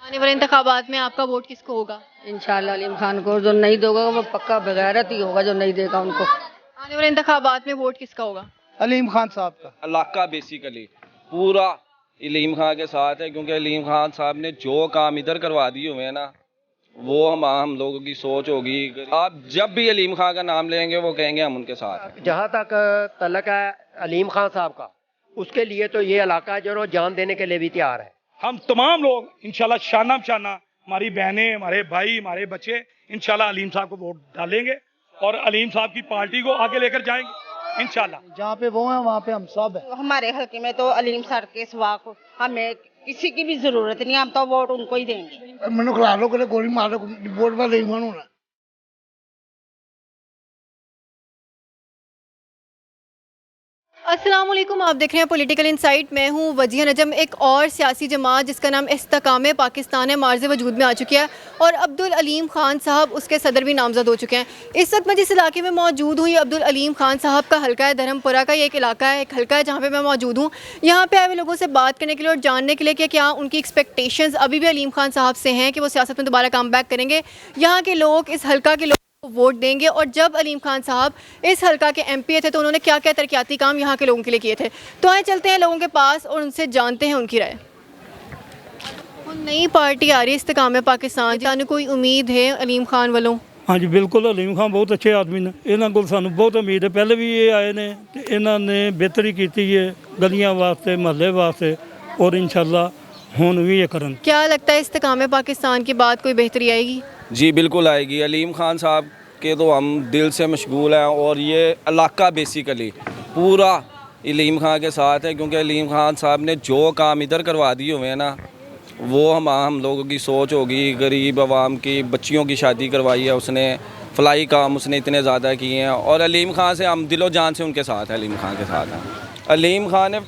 आने वाले इंतखाबात में आपका वोट किसको होगा? इंशाल्लाह अलीम खान को। जो नहीं दोगा वो पक्का बगैरत ही होगा, जो नहीं देगा उनको। आने वाले इंतखाबात में वोट किसका होगा? अलीम खान साहब का। इलाका बेसिकली पूरा अलीम खान के साथ है, क्योंकि अलीम खान साहब ने जो काम इधर करवा दिए हुए हैं ना, वो हम लोगों की सोच होगी। आप जब भी अलीम खान का नाम लेंगे वो कहेंगे हम उनके साथ हैं। जहाँ तक तल्लक है अलीम खान साहब का, उसके लिए तो ये इलाका जो जान देने के लिए भी तैयार है। हम तमाम लोग इंशाल्लाह शाना शाना, हमारी बहनें, हमारे भाई, हमारे बच्चे इंशाल्लाह अलीम साहब को वोट डालेंगे और अलीम साहब की पार्टी को आगे लेकर जाएंगे इंशाल्लाह। जहाँ पे वो है वहाँ पे हम सब हैं। हमारे हल्के में तो अलीम सर के सिवा हमें किसी की भी जरूरत नहीं, हम तो वोट उनको ही देंगे। मैंने खिला लो करे गोली मार लो, वोट वाले ही मानो ना। अस्सलाम वालेकुम, आप देख रहे हैं पॉलिटिकल इनसाइट। मैं हूं वजीह नजम। एक और सियासी जमात जिसका नाम इस्तेकाम पाकिस्तान है मार्ज़ वजूद में आ चुकी है और अब्दुल अलीम खान साहब उसके सदर भी नामजद हो चुके हैं। इस वक्त मैं जिस इलाके में मौजूद हूँ ये अब्दुल अलीम खान साहब का हल्का है, धर्मपुरा का ये एक इलाका है, एक हल्का है जहाँ पर मैं मौजूद हूँ। यहाँ पर आए हुए लोगों से बात करने के लिए और जानने के लिए कि क्या उनकी एक्सपेक्टेशंस अभी भी अलीम खान साहब से हैं कि वो सियासत में दोबारा कम बैक करेंगे, यहाँ के लोग, इस हल्का के लोग वोट देंगे। और जब अलीम खान साहब इस हल्का के एमपी थे तो उन्होंने क्या क्या तरक्याती काम यहाँ के लोगों के लिए किए थे। तो आए चलते हैं लोगों के पास और उनसे जानते हैं उनकी राय। नई पार्टी आ रही है इस्तेकाम पाकिस्तान, जाने कोई उम्मीद है अलीम खान वालों? हाँ जी बिल्कुल, अलीम खान बहुत अच्छे आदमी ने, इन्हों को सानू बहुत उम्मीद है। पहले भी ये आए ने ते इन्होंने बेहतरी की है गलियां वास्ते, महल्ले वास्ते, और इंशाल्लाह हुण भी ये करन। क्या लगता है इस्तेकाम पाकिस्तान के बाद कोई बेहतरी आएगी? जी बिल्कुल आएगी। अलीम खान साहब के तो हम दिल से मशगूल हैं और ये इलाका बेसिकली पूरा अलीम खान के साथ है, क्योंकि अलीम खान साहब ने जो काम इधर करवा दिए हुए हैं ना, वो हम लोगों की सोच होगी। गरीब आवाम की बच्चियों की शादी करवाई है उसने, फलाई काम उसने इतने ज़्यादा किए हैं और अलीम खान से हम दिलो जान से उनके साथ हैं, अलीम खान के साथ हैं। अलीम खान ने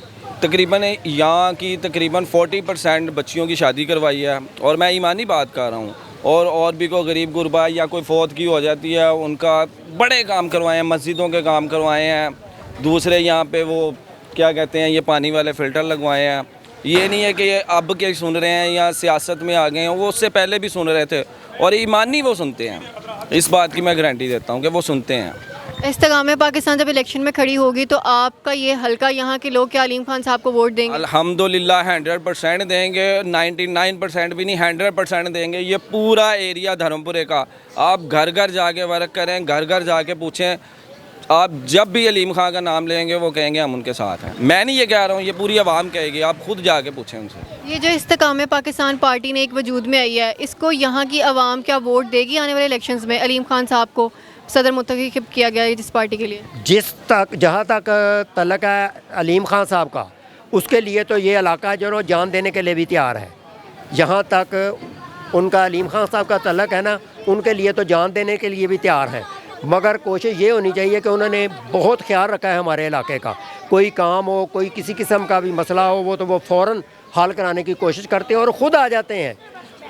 तकरीबन यहाँ की तकरीबन 40% बच्चियों की शादी करवाई है और मैं ईमानी बात कर रहा हूँ। और भी कोई गरीब गुरबा या कोई फौत की हो जाती है, उनका बड़े काम करवाए हैं, मस्जिदों के काम करवाए हैं। दूसरे यहाँ पे वो क्या कहते हैं, ये पानी वाले फ़िल्टर लगवाए हैं। ये नहीं है कि ये अब के सुन रहे हैं या सियासत में आ गए हैं, वो उससे पहले भी सुन रहे थे और ईमानी वो सुनते हैं। इस बात की मैं गारंटी देता हूँ कि वो सुनते हैं। इस्तेकाम पाकिस्तान जब इलेक्शन में खड़ी होगी तो आपका ये हल्का, यहाँ के लोग क्या अलीम खान साहब को वोट देंगे? अल्हम्दुलिल्लाह 100% देंगे, 99% भी नहीं 100% देंगे। ये पूरा एरिया धर्मपुरे का, आप घर घर जाके वर्क करें, घर घर जाके पूछें, आप जब भी अलीम खान का नाम लेंगे वो कहेंगे हम उनके साथ हैं। मैं नहीं ये कह रहा हूँ, ये पूरी आवाम कहेगी, आप खुद जाके पूछें उनसे। ये जो इस्तेकाम पाकिस्तान पार्टी ने एक वजूद में आई है, इसको यहाँ की आवाम क्या वोट देगी आने वाले इलेक्शंस में? अलीम खान साहब को सदर मुंतखब किया गया है जिस पार्टी के लिए। जहाँ तक तल्लक है अलीम खान साहब का, उसके लिए तो ये इलाका जो जान देने के लिए भी तैयार है। जहाँ तक उनका अलीम खान साहब का तल्लक है ना, उनके लिए तो जान देने के लिए भी तैयार है। मगर कोशिश ये होनी चाहिए कि उन्होंने बहुत ख्याल रखा है हमारे इलाके का। कोई काम हो, कोई किसी किस्म का भी मसला हो, वो तो वो फ़ौरन हल कराने की कोशिश करते हैं और ख़ुद आ जाते हैं।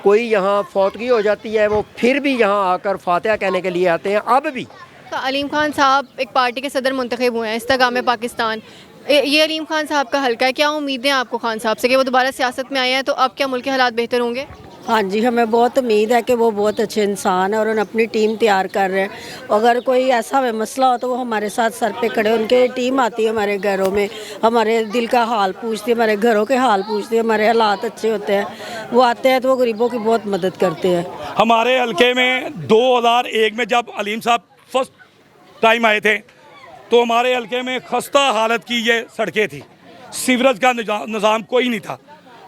कोई यहाँ फौतगी हो जाती है, वो फिर भी यहाँ आकर फातिहा कहने के लिए आते हैं। अब भी अलीम खान साहब एक पार्टी के सदर मुंतखब हुए हैं इस्तेकाम पाकिस्तान, ये अलीम खान साहब का हल्का है। क्या उम्मीदें हैं आपको खान साहब से कि वो दोबारा सियासत में आए हैं तो अब क्या मुल्क के हालात बेहतर होंगे? हाँ जी, हमें बहुत उम्मीद है कि वो बहुत अच्छे इंसान है और उन्होंने अपनी टीम तैयार कर रहे हैं। अगर कोई ऐसा हमें मसला हो तो वो हमारे साथ सर पे खड़े, उनके टीम आती है हमारे घरों में, हमारे दिल का हाल पूछती है, हमारे घरों के हाल पूछती है, हमारे हालात अच्छे होते हैं, वो आते हैं तो वो गरीबों की बहुत मदद करते हैं। हमारे हल्के में 2001 में जब अलीम साहब फर्स्ट टाइम आए थे तो हमारे हल्के में खस्ता हालत की ये सड़कें थी, सीवरेज का निज़ाम कोई नहीं था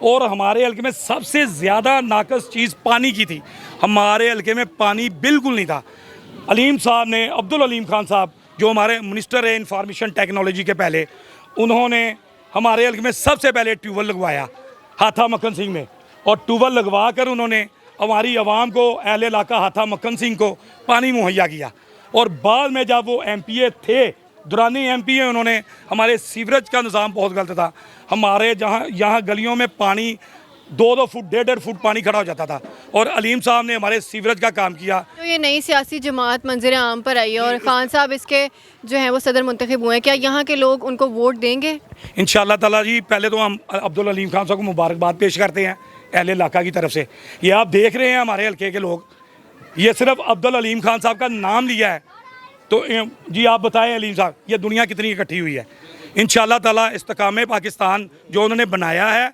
और हमारे हल्के में सबसे ज़्यादा नाकस चीज़ पानी की थी। हमारे हल्के में पानी बिल्कुल नहीं था। अलीम साहब ने, अब्दुल अलीम खान साहब जो हमारे मिनिस्टर है इंफॉर्मेशन टेक्नोलॉजी के पहले, उन्होंने हमारे हल्के में सबसे पहले ट्यूबवेल लगवाया हाथा मक्खन सिंह में, और ट्यूबवेल लगवा कर उन्होंने हमारी आवाम को, अहले इलाका हाथा मक्खन सिंह को पानी मुहैया किया। और बाद में जब वो MPA थे, दुरानी MPA, उन्होंने हमारे सीवरेज का निज़ाम बहुत गलत था। हमारे जहाँ यहाँ गलियों में पानी 2-2 फुट 1.5 फुट पानी खड़ा हो जाता था और अलीम साहब ने हमारे सीवरेज का काम किया। तो ये नई सियासी जमात मंजर आम पर आई है और खान साहब इसके जो हैं वो सदर मुंतखब हुए हैं, क्या यहाँ के लोग उनको वोट देंगे? इंशाअल्लाह ताला जी, पहले तो हम अब्दुल अलीम खान साहब को मुबारकबाद पेश करते हैं अहले इलाका की तरफ से। ये आप देख रहे हैं हमारे हल्के के लोग, ये सिर्फ अब्दुल अलीम खान साहब का नाम लिया है तो जी आप बताएं अलीम साहब, ये दुनिया कितनी इकट्ठी हुई है। इंशाल्लाह ताला इस्तेकाम पाकिस्तान जो उन्होंने बनाया है,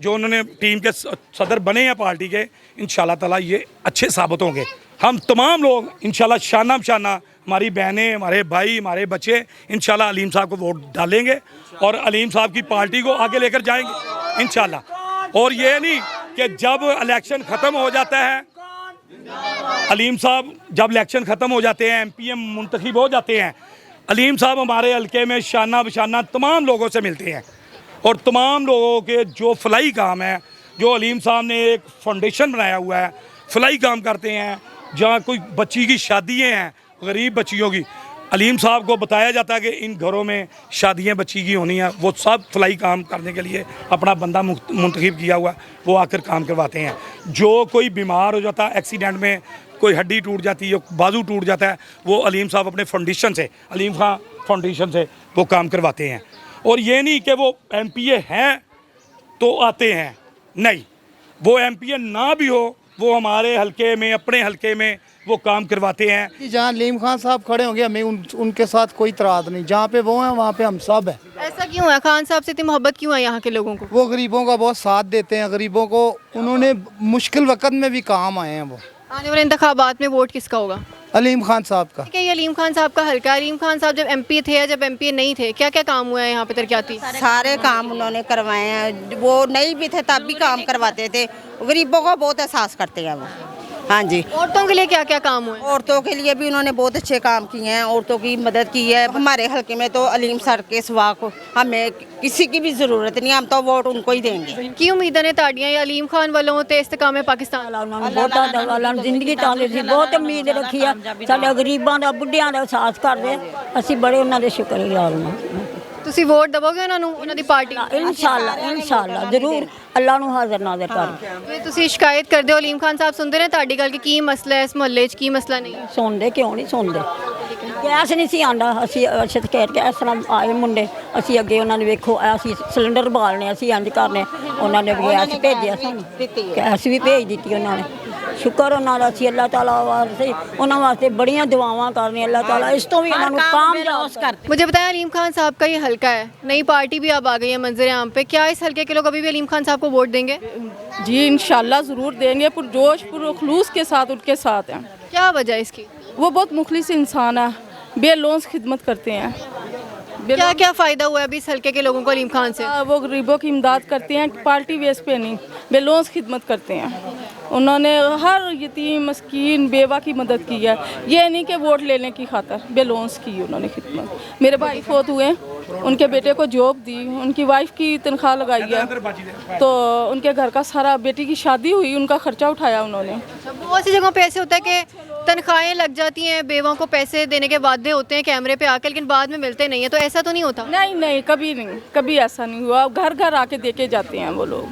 जो उन्होंने टीम के सदर बने हैं पार्टी के, इंशाल्लाह ताला ये अच्छे साबित होंगे। हम तमाम लोग इंशाल्लाह शाना बशाना, हमारी बहनें, हमारे भाई, हमारे बच्चे इंशाल्लाह अलीम साहब को वोट डालेंगे और अलीम साहब की पार्टी को आगे लेकर जाएंगे इंशाल्लाह। और ये नहीं कि जब इलेक्शन ख़त्म हो जाता है, अलीम साहब जब इलेक्शन ख़त्म हो जाते हैं, MPM मुंतखब हो जाते हैं, अलीम साहब हमारे हल्के में शाना बशाना तमाम लोगों से मिलते हैं और तमाम लोगों के जो फलाई काम है, जो अलीम साहब ने एक फाउंडेशन बनाया हुआ है, फलाई काम करते हैं। जहाँ कोई बच्ची की शादियाँ हैं, गरीब बच्चियों की, अलीम साहब को बताया जाता है कि इन घरों में शादियाँ बच्ची की होनी है, वो सब फलाई काम करने के लिए अपना बंदा मुंतखब किया हुआ है, वो आकर काम करवाते हैं। जो कोई बीमार हो जाता है, एक्सीडेंट में कोई हड्डी टूट जाती है, बाजू टूट जाता है, वो अलीम साहब अपने फाउंडेशन से, अलीम खां फाउंडेशन से वो काम करवाते हैं। और ये नहीं कि वो MPA हैं तो आते हैं, नहीं, वो MPA ना भी हो, वो हमारे हल्के में, अपने हल्के में वो काम करवाते हैं। जहाँ अलीम खान साहब खड़े होंगे हमें उनके साथ कोई इतराज़ नहीं, जहाँ पे वो हैं वहाँ पे हम सब हैं। ऐसा क्यों है, खान साहब से इतनी मोहब्बत क्यों है यहाँ के लोगों को? वो गरीबों का बहुत साथ देते हैं, गरीबों को उन्होंने मुश्किल वक्त में भी काम आए हैं। वो आने वाले इंतखाबात में वोट किसका होगा? अलीम खान साहब का। ठीक है, ये अलीम खान साहब का हल्का। अलीम खान साहब जब MP थे या जब MPA नहीं थे, क्या क्या काम हुआ है यहाँ पे तरक्याती? सारे काम उन्होंने करवाए हैं, वो नहीं भी थे तब भी काम करवाते थे, गरीबों का बहुत एहसास करते हैं वो। हाँ जी। औरतों के लिए क्या क्या काम हुए? औरतों के लिए भी उन्होंने बहुत अच्छे काम किए हैं, औरतों की मदद की है। हमारे हल्के में तो अलीम सर के सिवा को हमें किसी की भी ज़रूरत नहीं, हम तो वोट उनको ही देंगे। की उम्मीदें ने ताड़ियां या अलीम खान वालों ते इस्तेकाम पाकिस्तान? ਜ਼ਿੰਦਗੀ ਤਾਂ ਅਸੀਂ ਬਹੁਤ ਉਮੀਦ ਰੱਖੀ ਆ, ਸਾਡੇ ਗਰੀਬਾਂ ਦਾ ਬੁੱਢਿਆਂ ਦਾ ਸਾਥ ਕਰਦੇ, ਅਸੀਂ ਬੜੇ ਉਹਨਾਂ ਦੇ ਸ਼ੁਕਰਗੁਜ਼ਾਰ ਹਾਂ। ਤੁਸੀਂ ਵੋਟ ਦਵੋਗੇ ਉਹਨਾਂ ਨੂੰ, ਉਹਨਾਂ ਦੀ ਪਾਰਟੀ? ਇਨਸ਼ਾਅੱਲਾ ਜ਼ਰੂਰ, ਅੱਲਾ ਨੂੰ ਹਾਜ਼ਰ ਨਾਜ਼ਰ ਕਰ। ਤੁਸੀਂ ਸ਼ਿਕਾਇਤ ਕਰਦੇ ਹੋ, ਅਲੀਮ ਖਾਨ ਸਾਹਿਬ ਸੁਣਦੇ ਨੇ ਤੁਹਾਡੀ ਗੱਲ ਕਿ ਕੀ ਮਸਲਾ ਹੈ ਇਸ ਮੁਹੱਲੇ 'ਚ, ਕੀ ਮਸਲਾ ਨਹੀਂ? ਸੁਣਦੇ ਕਿਉਂ ਨਹੀਂ ਸੁਣਦੇ? ਗੈਸ ਨਹੀਂ ਸੀ ਆਂਦਾ, ਅਸੀਂ ਸ਼ਿਕਾਇਤ ਗੈਸ ਨਾਲ ਆਏ ਮੁੰਡੇ, ਅਸੀਂ ਅੱਗੇ ਉਹਨਾਂ ਨੇ ਵੇਖੋ ਅਸੀਂ ਸਿਲੰਡਰ ਬਾਲਣੇ, ਅਸੀਂ ਇੰਜ ਕਰਨੇ, ਉਹਨਾਂ ਨੇ ਗੈਸ ਭੇਜਿਆ ਸਾਨੂੰ, ਗੈਸ ਵੀ ਭੇਜ ਦਿੱਤੀ ਉਹਨਾਂ ਨੇ। शुक्र उन्होंने ਅਸੀਂ अल्लाह ताला वास्ते उन्होंने वास्ते बड़ियां दुआवां करने, अल्लाह ताला इस तो भी उन्होंने कामयाब कर। मुझे बताया अलीम खान साहब का ये हल्का है, नई पार्टी भी अब आ गई है मंजर आम पे, क्या इस हल्के के लोग अभी भी अलीम खान साहब को वोट देंगे? जी इंशाल्लाह ज़रूर देंगे, पुरजोश पुरखलूस के साथ उनके साथ हैं। क्या वजह है इसकी? वो बहुत मुखलिस इंसान है, बेलोन्स खिदमत करते हैं। क्या क्या फ़ायदा हुआ है अभी इस हल्के के लोगों को अलीम खान से? वो गरीबों की इमदाद करते हैं, पार्टी बेस पे नहीं, बेलोन्स खिदमत करते हैं। उन्होंने हर यतीम मस्कीन बेवा की मदद की है, ये नहीं कि वोट लेने की खातर, बेलोन्स की उन्होंने खिदमत। मेरे भाई फोत हुए, उनके बेटे को जॉब दी, उनकी वाइफ की तनख्वाह लगाई है, तो उनके घर का सारा, बेटी की शादी हुई, उनका खर्चा उठाया उन्होंने। बहुत सी जगहों पे ऐसे होता है कि तनख्वाहें लग जाती हैं, बेवों को पैसे देने के वादे होते हैं कैमरे पे आकर, लेकिन बाद में मिलते नहीं है, तो ऐसा तो नहीं होता? नहीं नहीं, कभी नहीं, कभी ऐसा नहीं हुआ। घर घर आके दे के जाते हैं वो लोग,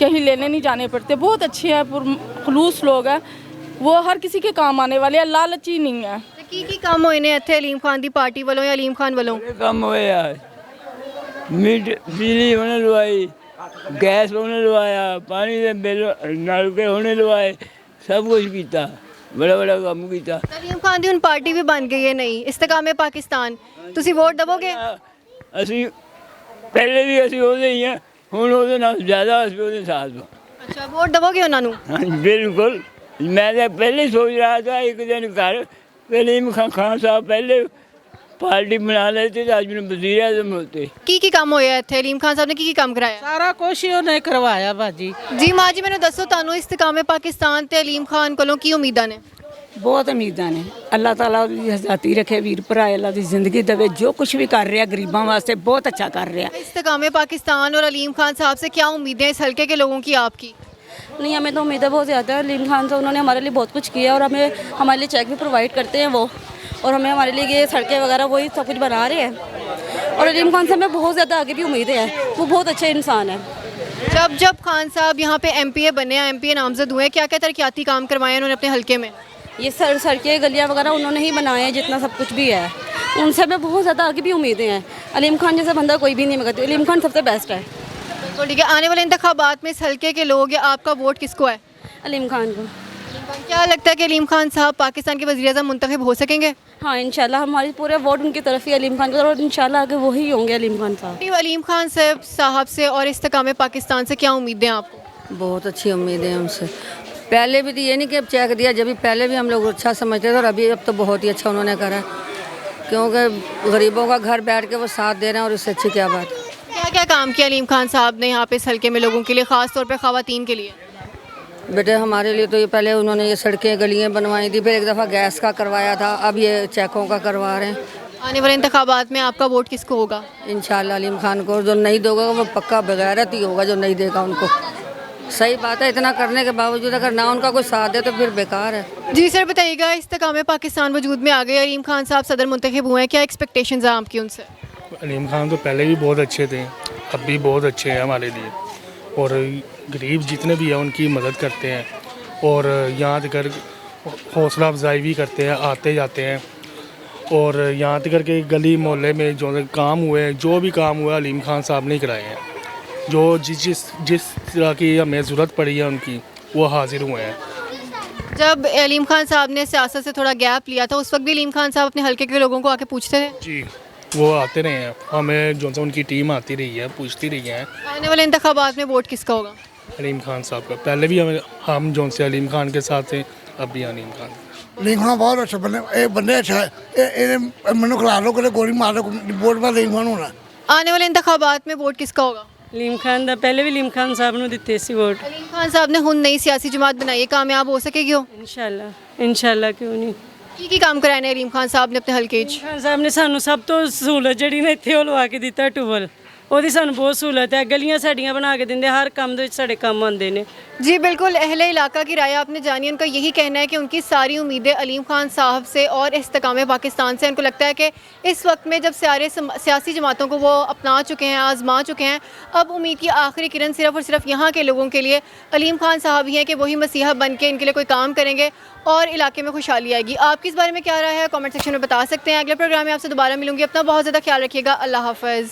कहीं लेने नहीं जाने पड़ते। बहुत अच्छे हैं, खलूस लोग हैं, वो हर किसी के काम आने वाले हैं, लालची नहीं है। की काम होए ने इत्थे अलीम खान दी पार्टी वालों या अलीम खान वालों? काम होए यार, बिजली उन्हें लवाई, गैस उन्हें लवाया, पानी के बिल नलके उन्हें लवाए, सब कुछ किया, बड़ा बड़ा काम किया। अलीम खान दी हुण पार्टी भी बन गई है नई, इस्तेकाम पाकिस्तान, तुसी वोट दवोगे? ਅਸੀਂ ਪਹਿਲੇ ਵੀ ਅਸੀਂ ਉਹਦੇ ਹੀ ਆ, ਹੁਣ ਉਹਦੇ ਨਾਲ ਜ਼ਿਆਦਾ ਅਸੀਂ ਉਹਦੇ ਸਾਥ ਹਾਂ। अच्छा, वोट दवोगे ਉਹਨਾਂ ਨੂੰ? हाँ बिल्कुल, मैं तो पहले ही सोच रहा था एक दिन घर अलीम खान साहब पहले पार्टी बना लेते तो आज मैंने वज़ीर आज़म होते। की काम होया ਇੱਥੇ ਅਲੀਮ ਖਾਨ ਸਾਹਿਬ ਨੇ ਕੀ ਕੰਮ ਕਰਾਇਆ? ਸਾਰਾ ਕੁਛ ਹੀ ਉਹਨੇ ਕਰਵਾਇਆ ਬਾਜੀ। ਜੀ ਮਾਂ ਜੀ ਮੈਨੂੰ ਦੱਸੋ, ਤੁਹਾਨੂੰ ਇਸਤਕਾਮ ਪਾਕਿਸਤਾਨ ਤੇ ਅਲੀਮ ਖਾਨ ਕੋਲੋਂ ਕੀ ਉਮੀਦਾਂ ਨੇ? ਬਹੁਤ ਉਮੀਦਾਂ ਨੇ, ਅੱਲਾਹ ਤਾਲਾ ਉਹਦੀ ਹਜ਼ਾਤੀ ਰੱਖੇ, ਵੀਰ ਭਰਾ ਅੱਲਾਹ ਦੀ ਜ਼ਿੰਦਗੀ ਦੇਵੇ, ਜੋ ਕੁਛ ਵੀ ਕਰ ਰਿਹਾ ਗਰੀਬਾਂ ਵਾਸਤੇ ਬਹੁਤ अच्छा कर रहा है। इस्तेकाम पाकिस्तान और अलीम खान साहब से क्या उम्मीदें हैं इस हल्के के लोगों की, आपकी? नहीं, हमें तो उम्मीदें बहुत ज़्यादा है। अलीम खान साहब उन्होंने हमारे लिए बहुत कुछ किया और हमारे लिए चेक भी प्रोवाइड करते हैं वो, और हमें हमारे लिए ये सड़कें वगैरह वही सब कुछ बना रहे हैं। और अलीम खान साहब में बहुत ज़्यादा आगे भी उम्मीदें हैं, वो बहुत अच्छे इंसान हैं। जब खान साहब यहाँ पे MPA बने हैं, MPA नामजद हुए, क्या क्या तरक्याती काम करवाए हैं उन्होंने अपने हल्के में? ये सड़कें गलियाँ वगैरह उन्होंने ही बनाए हैं, जितना सब कुछ भी है उनसे हमें बहुत ज़्यादा आगे भी उम्मीदें हैं। अलीम खान जैसा बंदा कोई भी नहीं, मैं कहती हूँ अलीम खान सबसे बेस्ट है। तो ठीक है, आने वाले इंतखाबात में इस हल्के के लोग या आपका वोट किसको है? अलीम खान को। क्या लगता है कि अलीम खान साहब पाकिस्तान के वज़ीर-ए-आज़म मुंतखब हो सकेंगे? हाँ इंशाल्लाह, हमारी पूरे वोट उनकी तरफ ही अलीम खान को, और इंशाल्लाह आगे वही होंगे अलीम खान साहब। अलीम खान साहब से और इस्तेकाम पाकिस्तान से क्या उम्मीदें आपको? बहुत अच्छी उम्मीदें हैं हमसे। पहले भी तो ये नहीं कि अब चेक दिया, जब भी पहले भी हम लोग अच्छा समझते थे, और अभी अब तो बहुत ही अच्छा उन्होंने करा, क्योंकि गरीबों का घर बैठ के वो साथ दे रहे हैं, और इससे अच्छी क्या बात है। क्या क्या काम किया अलीम खान साहब ने यहाँ पे इस हल्के में लोगों के लिए, ख़ास तौर पे ख़वातीन के लिए? बेटे हमारे लिए तो ये पहले उन्होंने ये सड़कें गलियाँ बनवाई थी, फिर एक दफ़ा गैस का करवाया था, अब ये चेकों का करवा रहे हैं। आने वाले इंतखाबात में आपका वोट किसको होगा? इंशाल्लाह अलीम खान को। जो नहीं दोगा वो पक्का बगैरत ही होगा, जो नहीं देगा उनको। सही बात है, इतना करने के बावजूद अगर ना उनका कोई साथ दे तो फिर बेकार है। जी सर बताइएगा, इस्तेकाम पाकिस्तान वजूद में आ गए, अलीम खान साहब सदर मुंतखब हुए हैं, क्या एक्सपेक्टेशंस हैं आपकी उनसे? अलीम खान तो पहले भी बहुत अच्छे थे, अब भी बहुत अच्छे हैं हमारे लिए, और गरीब जितने भी हैं उनकी मदद करते हैं, और यहाँ तक हौसला अफजाई भी करते हैं, आते जाते हैं। और यहाँ तक के गली मोहल्ले में जो काम हुए, जो भी काम हुआ अलीम खान साहब ने कराए हैं। जो जिस तरह की हमें ज़रूरत पड़ी है उनकी, वो हाजिर हुए हैं। जब अलीम खान साहब ने सियासत से थोड़ा गैप लिया था, उस वक्त भी अलीम खान साहब अपने हल्के के लोगों को आके पूछते थे? जी, वो आते रहे हैं, हमें जो सा उनकी टीम आती रही है, पूछती रही है। आने वाले इंतखाबात में वोट किसका होगा? अलीम खान साहब का। पहले भी हम जो से अलीम खान के साथ थे, अब भी अलीम खान। अलीम खान बहुत अच्छा बंदे अच्छा है, मैंने खिला लो कि गोली मार लो, वोट में अलीम खान होना। आने वाले इंतखाबात में वोट किसका होगा? अलीम खान दा पहले भी अलीम खान साहब ने दिते सी वोट। अलीम खान साहब ने हुन नई सियासी जमात बनाई है, कामयाब हो सकेगी हो? इंशाल्लाह क्यों नहीं। की काम कराए ने अलीम खान साहब ने अपने हल्के च? खान साहब ने सानू सब तो सहूलत ਜਿਹੜੀ ਨੇ ਇੱਥੇ ਉਹ ਲਵਾ ਕੇ ਦਿੱਤਾ ਟੂਬਲ, ਉਹਦੀ ਸਾਨੂੰ ਬਹੁਤ सहूलत है। गलियां साड़ियां बना के देंगे, हर काम ਦੇ ਵਿੱਚ ਸਾਡੇ ਕੰਮ ਆਉਂਦੇ ਨੇ। जी बिल्कुल, अहले इलाका की राय आपने जानी। उनका यही कहना है कि उनकी सारी उम्मीदें अलीम खान साहब से और इस्तेकाम पाकिस्तान से। उनको लगता है कि इस वक्त में जब सारे सियासी जमातों को वो अपना चुके हैं, आजमा चुके हैं, अब उम्मीद की आखिरी किरण सिर्फ़ और सिर्फ यहाँ के लोगों के लिए अलीम खान साहब ही हैं कि वही मसीहा बन के इनके लिए कोई काम करेंगे और इलाके में खुशहाली आएगी। आपकी इस बारे में क्या राय है, कमेंट सेक्शन में बता सकते हैं। अगले प्रोग्राम में आपसे दोबारा मिलूंगी। अपना बहुत ज़्यादा ख्याल रखिएगा। अल्लाह हाफ़िज़।